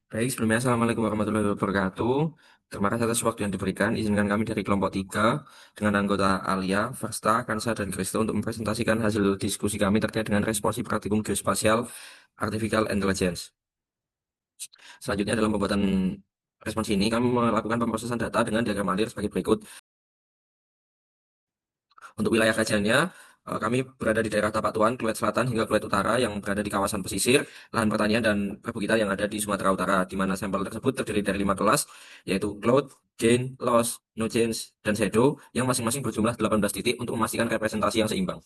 Baik, sebelumnya Assalamualaikum warahmatullahi wabarakatuh. Terima kasih atas waktu yang diberikan. Izinkan kami dari kelompok 3 dengan anggota Alia, Versta, Kansa, dan Kristo untuk mempresentasikan hasil diskusi kami terkait dengan responsi praktikum geospasial Artificial Intelligence. Selanjutnya dalam pembuatan respons ini, kami melakukan pemrosesan data dengan diagram alir sebagai berikut. Untuk wilayah kajiannya, kami berada di daerah Tapak Tuan, Keluet Selatan hingga Keluet Utara yang berada di kawasan pesisir, lahan pertanian dan perbukitan yang ada di Sumatera Utara, di mana sampel tersebut terdiri dari 5 kelas, yaitu Cloud, Gain, Loss, No Change, dan Shadow, yang masing-masing berjumlah 18 titik untuk memastikan representasi yang seimbang.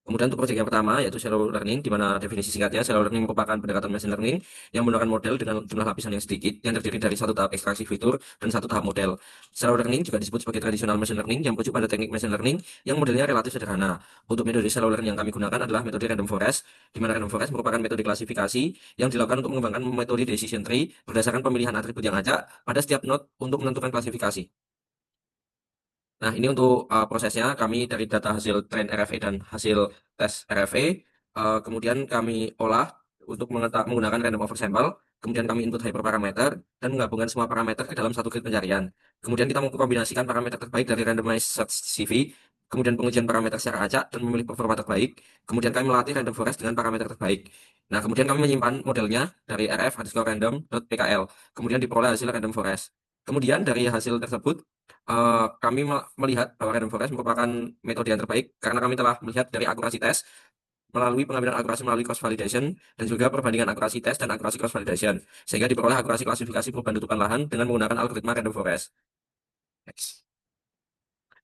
Kemudian untuk proyek yang pertama yaitu shallow learning, di mana definisi singkatnya shallow learning merupakan pendekatan machine learning yang menggunakan model dengan jumlah lapisan yang sedikit yang terdiri dari satu tahap ekstraksi fitur dan satu tahap model. Shallow learning juga disebut sebagai tradisional machine learning yang merujuk pada teknik machine learning yang modelnya relatif sederhana. Untuk metode shallow learning yang kami gunakan adalah metode random forest, di mana random forest merupakan metode klasifikasi yang dilakukan untuk mengembangkan metode decision tree berdasarkan pemilihan atribut yang acak pada setiap node untuk menentukan klasifikasi. Nah, ini untuk prosesnya kami dari data hasil train RFA dan hasil tes RFA, kemudian kami olah untuk menggunakan random oversample, kemudian kami input hyperparameter dan menggabungkan semua parameter ke dalam satu grid pencarian. Kemudian kita mengkombinasikan parameter terbaik dari randomized search CV, kemudian pengujian parameter secara acak dan memilih performa terbaik. Kemudian kami melatih random forest dengan parameter terbaik. Nah, kemudian kami menyimpan modelnya dari rf_random.pkl, kemudian diperoleh hasil random forest. Kemudian dari hasil tersebut kami melihat bahwa random forest merupakan metode yang terbaik karena kami telah melihat dari akurasi tes melalui pengambilan akurasi melalui cross validation dan juga perbandingan akurasi tes dan akurasi cross validation sehingga diperoleh akurasi klasifikasi perubahan tutupan lahan dengan menggunakan algoritma random forest. Next.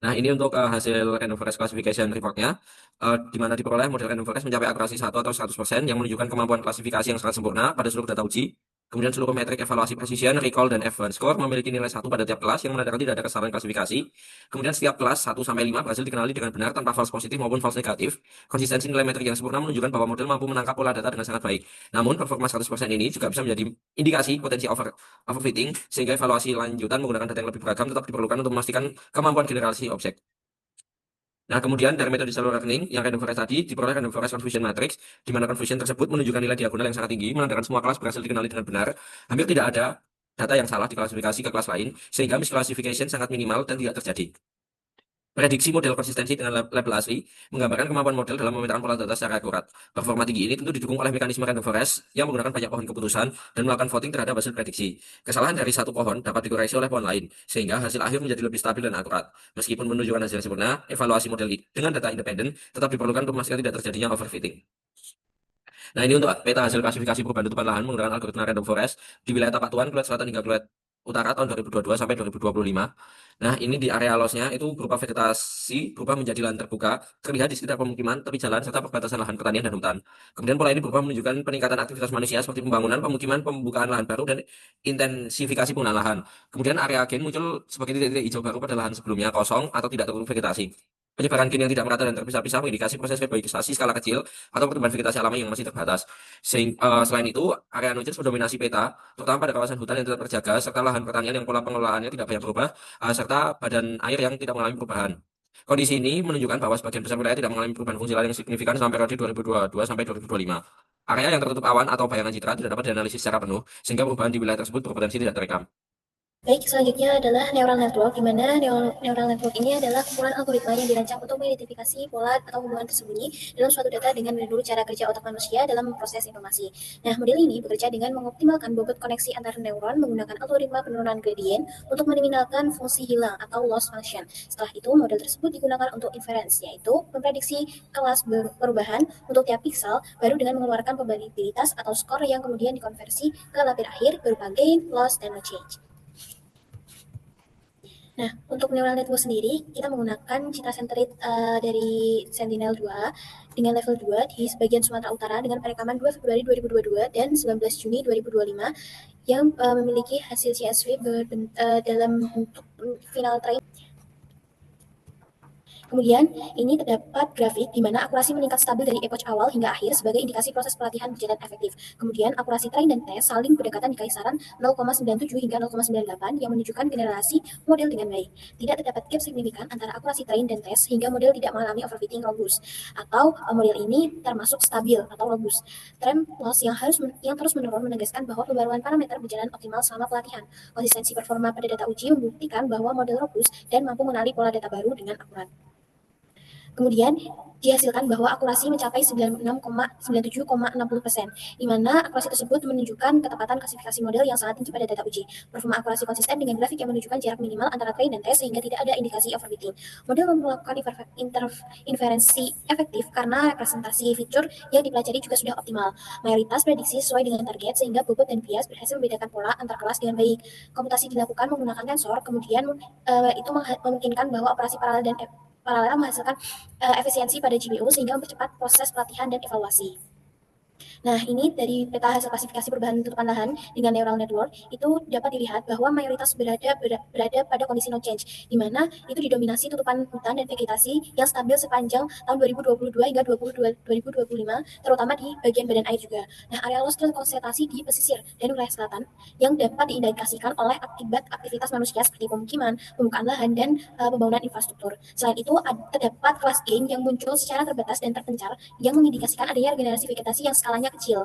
Nah, ini untuk hasil random forest classification report-nya, di mana diperoleh model random forest mencapai akurasi 1 atau 100% yang menunjukkan kemampuan klasifikasi yang sangat sempurna pada seluruh data uji. Kemudian seluruh metrik evaluasi precision, recall, dan F1 score memiliki nilai 1 pada tiap kelas yang menandakan tidak ada kesalahan klasifikasi. Kemudian setiap kelas 1 sampai 5 berhasil dikenali dengan benar tanpa false positif maupun false negatif. Konsistensi nilai metrik yang sempurna menunjukkan bahwa model mampu menangkap pola data dengan sangat baik. Namun, performa 100% ini juga bisa menjadi indikasi potensi overfitting, sehingga evaluasi lanjutan menggunakan data yang lebih beragam tetap diperlukan untuk memastikan kemampuan generasi objek. Nah, kemudian dari metode shallow learning yang random forest tadi diperoleh random forest confusion matrix, di mana confusion tersebut menunjukkan nilai diagonal yang sangat tinggi, menandakan semua kelas berhasil dikenali dengan benar. Hampir tidak ada data yang salah diklasifikasi ke kelas lain, sehingga misclassification sangat minimal dan tidak terjadi. Prediksi model konsistensi dengan label asli menggambarkan kemampuan model dalam memetakan pola data secara akurat. Performa tinggi ini tentu didukung oleh mekanisme random forest yang menggunakan banyak pohon keputusan dan melakukan voting terhadap hasil prediksi. Kesalahan dari satu pohon dapat dikoreksi oleh pohon lain, sehingga hasil akhir menjadi lebih stabil dan akurat. Meskipun menunjukkan hasil sempurna, evaluasi model dengan data independen tetap diperlukan untuk memastikan tidak terjadinya overfitting. Nah, ini untuk peta hasil klasifikasi perubahan tutupan lahan menggunakan algoritma random forest di wilayah Tapak Tuan, Kulit Selatan hingga Kulit Utara tahun 2022 sampai 2025. Nah, ini di area lossnya itu berupa vegetasi berubah menjadi lahan terbuka, terlihat di sekitar pemukiman, tepi jalan, serta perbatasan lahan pertanian dan hutan. Kemudian pola ini berubah menunjukkan peningkatan aktivitas manusia seperti pembangunan, pemukiman, pembukaan lahan baru, dan intensifikasi penggunaan lahan. Kemudian area gain muncul sebagai titik-titik hijau baru pada lahan sebelumnya kosong atau tidak terbentuk vegetasi. Penyebaran gen yang tidak merata dan terpisah-pisah mengindikasi proses vegetasi skala kecil atau pertumbuhan vegetasi alami yang masih terbatas. Selain itu, area no mendominasi peta, terutama pada kawasan hutan yang tetap terjaga, serta lahan pertanian yang pola pengelolaannya tidak banyak berubah, serta badan air yang tidak mengalami perubahan. Kondisi ini menunjukkan bahwa sebagian besar wilayah tidak mengalami perubahan fungsi lain yang signifikan selama periode 2022 sampai 2025. Area yang tertutup awan atau bayangan citra tidak dapat dianalisis secara penuh, sehingga perubahan di wilayah tersebut berpotensi tidak terekam. Baik, selanjutnya adalah neural network, di mana neural network ini adalah kumpulan algoritma yang dirancang untuk mengidentifikasi pola atau hubungan tersembunyi dalam suatu data dengan menurut cara kerja otak manusia dalam memproses informasi. Nah, model ini bekerja dengan mengoptimalkan bobot koneksi antar neuron menggunakan algoritma penurunan gradient untuk meminimalkan fungsi hilang atau loss function. Setelah itu, model tersebut digunakan untuk inference, yaitu memprediksi kelas perubahan untuk tiap pixel, baru dengan mengeluarkan probabilitas atau skor yang kemudian dikonversi ke label akhir berupa gain, loss, dan no change. Nah, untuk neural network sendiri, kita menggunakan cita centered dari Sentinel-2 dengan level 2 di sebagian Sumatera Utara dengan perekaman 2 Februari 2022 dan 19 Juni 2025 yang memiliki hasil CSV dalam bentuk final train. Kemudian, ini terdapat grafik di mana akurasi meningkat stabil dari epoch awal hingga akhir sebagai indikasi proses pelatihan berjalan efektif. Kemudian, akurasi train dan tes saling berdekatan di kisaran 0,97 hingga 0,98 yang menunjukkan generasi model dengan baik. Tidak terdapat gap signifikan antara akurasi train dan tes hingga model tidak mengalami overfitting robust atau model ini termasuk stabil atau robust. Trend loss yang terus menurun menegaskan bahwa pembaruan parameter berjalan optimal selama pelatihan. Konsistensi performa pada data uji membuktikan bahwa model robust dan mampu mengenali pola data baru dengan akurat. Kemudian dihasilkan bahwa akurasi mencapai 96,97,60%, di mana akurasi tersebut menunjukkan ketepatan klasifikasi model yang sangat tinggi pada data uji. Performa akurasi konsisten dengan grafik yang menunjukkan jarak minimal antara train dan tes sehingga tidak ada indikasi overfitting. Model melakukan inferensi efektif karena representasi fitur yang dipelajari juga sudah optimal. Mayoritas prediksi sesuai dengan target sehingga bobot dan bias berhasil membedakan pola antar kelas dengan baik. Komputasi dilakukan menggunakan tensor, kemudian itu memungkinkan bahwa operasi paralel menghasilkan efisiensi pada GPU sehingga mempercepat proses pelatihan dan evaluasi. Nah, ini dari peta hasil klasifikasi perubahan tutupan lahan dengan neural network itu dapat dilihat bahwa mayoritas berada pada kondisi no change, di mana itu didominasi tutupan hutan dan vegetasi yang stabil sepanjang tahun 2022 hingga 2025, terutama di bagian badan air juga. Nah, area loss terkonsentrasi di pesisir dan wilayah selatan yang dapat diindikasikan oleh akibat aktivitas manusia seperti pemukiman, pembukaan lahan, dan pembangunan infrastruktur. Selain itu, terdapat kelas gain yang muncul secara terbatas dan terpencar yang mengindikasikan adanya regenerasi vegetasi yang skalanya kecil.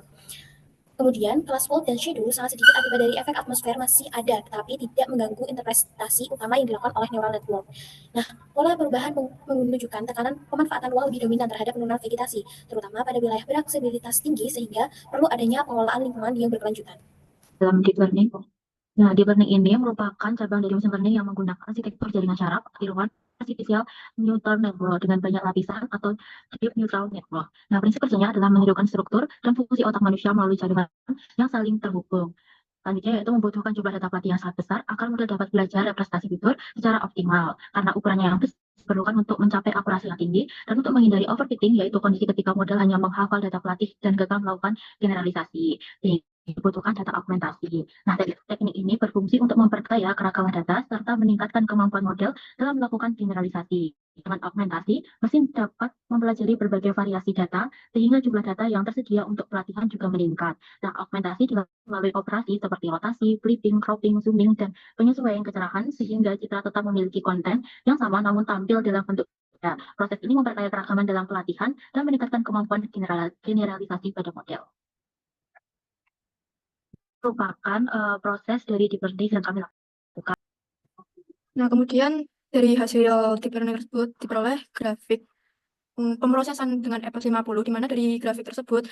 Kemudian, kelas fold dan shadow sangat sedikit akibat dari efek atmosfer masih ada, tetapi tidak mengganggu interpretasi utama yang dilakukan oleh neural network. Nah, pola perubahan menunjukkan tekanan pemanfaatan luar lebih dominan terhadap penurunan vegetasi, terutama pada wilayah beraksesibilitas tinggi sehingga perlu adanya pengelolaan lingkungan yang berkelanjutan. Dalam deep learning, nah, deep learning ini merupakan cabang dari machine learning yang menggunakan arsitektur jaringan syaraf, tiruan artificial neural network dengan banyak lapisan atau deep neural network. Nah, prinsip kerjanya adalah menirukan struktur dan fungsi otak manusia melalui jaringan yang saling terhubung. Selanjutnya yaitu membutuhkan jumlah data pelatihan yang sangat besar agar model dapat belajar representasi fitur secara optimal. Karena ukurannya yang besar diperlukan untuk mencapai akurasi yang tinggi dan untuk menghindari overfitting, yaitu kondisi ketika model hanya menghafal data pelatih dan gagal melakukan generalisasi. Dibutuhkan data augmentasi. Nah, teknik ini berfungsi untuk memperkaya keragaman data serta meningkatkan kemampuan model dalam melakukan generalisasi. Dengan augmentasi, mesin dapat mempelajari berbagai variasi data sehingga jumlah data yang tersedia untuk pelatihan juga meningkat. Nah, augmentasi dilakukan melalui operasi seperti rotasi, flipping, cropping, zooming, dan penyesuaian kecerahan sehingga citra tetap memiliki konten yang sama namun tampil dalam bentuk berbeda. Proses ini memperkaya keragaman dalam pelatihan dan meningkatkan kemampuan generalisasi pada model. Merupakan proses dari deep learning yang kami lakukan. Nah, kemudian dari hasil deep learning tersebut diperoleh grafik pemrosesan dengan EPOS 50, di mana dari grafik tersebut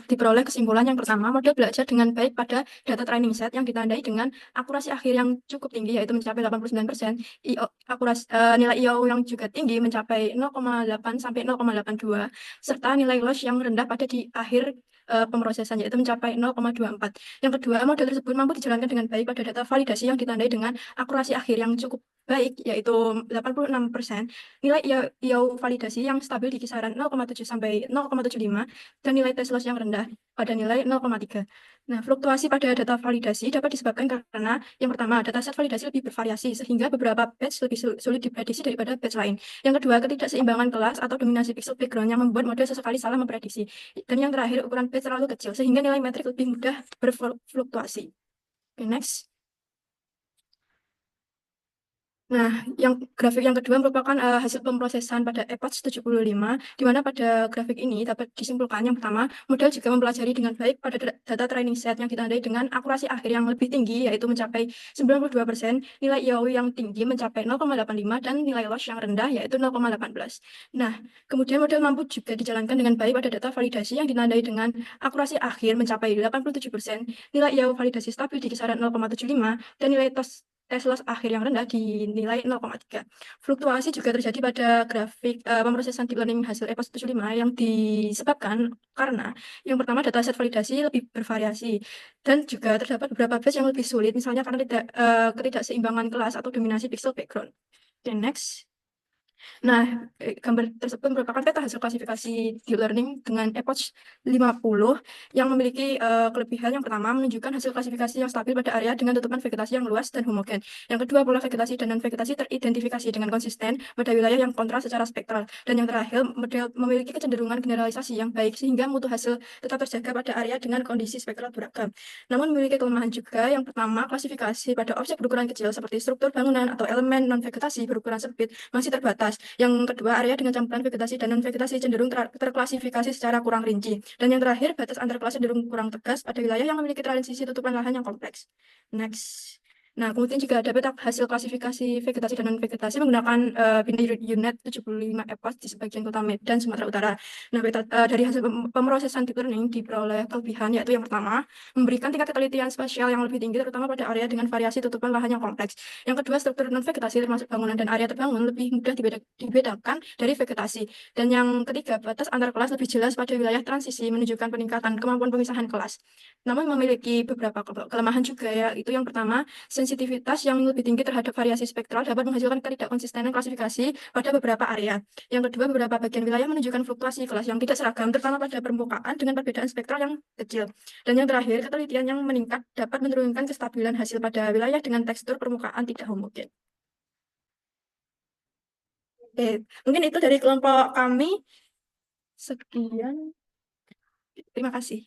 diperoleh kesimpulan yang pertama, model belajar dengan baik pada data training set yang ditandai dengan akurasi akhir yang cukup tinggi, yaitu mencapai 89%, nilai IO yang juga tinggi mencapai 0,8 sampai 0,82, serta nilai loss yang rendah pada di akhir pemrosesan, yaitu mencapai 0,24. Yang kedua, model tersebut mampu dijalankan dengan baik pada data validasi yang ditandai dengan akurasi akhir yang cukup baik, yaitu 86%, nilai IO validasi yang stabil di kisaran 0,7 sampai 0,75, dan nilai tes loss yang rendah pada nilai 0,3. Nah, fluktuasi pada data validasi dapat disebabkan karena yang pertama, dataset validasi lebih bervariasi sehingga beberapa batch lebih sulit diprediksi daripada batch lain. Yang kedua, ketidakseimbangan kelas atau dominasi pixel background yang membuat model sesekali salah memprediksi. Dan yang terakhir, ukuran batch terlalu kecil sehingga nilai metrik lebih mudah berfluktuasi. Okay, next. Nah, grafik yang kedua merupakan hasil pemrosesan pada EPOS 75, di mana pada grafik ini dapat disimpulkan yang pertama, model juga mempelajari dengan baik pada data training set yang ditandai dengan akurasi akhir yang lebih tinggi, yaitu mencapai 92%, nilai IO yang tinggi mencapai 0,85, dan nilai loss yang rendah, yaitu 0,18. Nah, kemudian model mampu juga dijalankan dengan baik pada data validasi yang ditandai dengan akurasi akhir mencapai 87%, nilai IO validasi stabil di kisaran 0,75, dan nilai tes loss akhir yang rendah dinilai 0,3. Fluktuasi juga terjadi pada grafik pemrosesan deep learning hasil EPOS 75 yang disebabkan karena yang pertama dataset validasi lebih bervariasi dan juga terdapat beberapa batch yang lebih sulit, misalnya karena ketidakseimbangan kelas atau dominasi pixel background. Okay, next. Nah, gambar tersebut merupakan peta hasil klasifikasi deep learning dengan epoch 50 yang memiliki kelebihan yang pertama menunjukkan hasil klasifikasi yang stabil pada area dengan tutupan vegetasi yang luas dan homogen. Yang kedua, pola vegetasi dan non-vegetasi teridentifikasi dengan konsisten pada wilayah yang kontra secara spektral. Dan yang terakhir, model memiliki kecenderungan generalisasi yang baik sehingga mutu hasil tetap terjaga pada area dengan kondisi spektral beragam. Namun memiliki kelemahan juga. Yang pertama, klasifikasi pada objek berukuran kecil seperti struktur bangunan atau elemen non-vegetasi berukuran sempit masih terbatas. Yang kedua, area dengan campuran vegetasi dan non-vegetasi cenderung terklasifikasi secara kurang rinci. Dan yang terakhir, batas antar kelas cenderung kurang tegas pada wilayah yang memiliki transisi tutupan lahan yang kompleks. Next. Nah, kemudian juga ada peta hasil klasifikasi vegetasi dan non-vegetasi menggunakan binary unit 75 EPOS di sebagian kota Medan, Sumatera Utara. Nah, dari hasil pemrosesan deep learning diperoleh kelebihan, yaitu yang pertama, memberikan tingkat ketelitian spasial yang lebih tinggi, terutama pada area dengan variasi tutupan lahan yang kompleks. Yang kedua, struktur non-vegetasi termasuk bangunan dan area terbangun lebih mudah dibedakan dari vegetasi. Dan yang ketiga, batas antar kelas lebih jelas pada wilayah transisi menunjukkan peningkatan kemampuan pemisahan kelas. Namun memiliki beberapa kelemahan juga, ya. Itu yang pertama, sensitivitas yang lebih tinggi terhadap variasi spektral dapat menghasilkan ketidakkonsistenan klasifikasi pada beberapa area. Yang kedua, beberapa bagian wilayah menunjukkan fluktuasi kelas yang tidak seragam, terutama pada permukaan dengan perbedaan spektral yang kecil. Dan yang terakhir, ketelitian yang meningkat dapat menurunkan kestabilan hasil pada wilayah dengan tekstur permukaan tidak homogen. Oke, mungkin itu dari kelompok kami. Sekian. Terima kasih.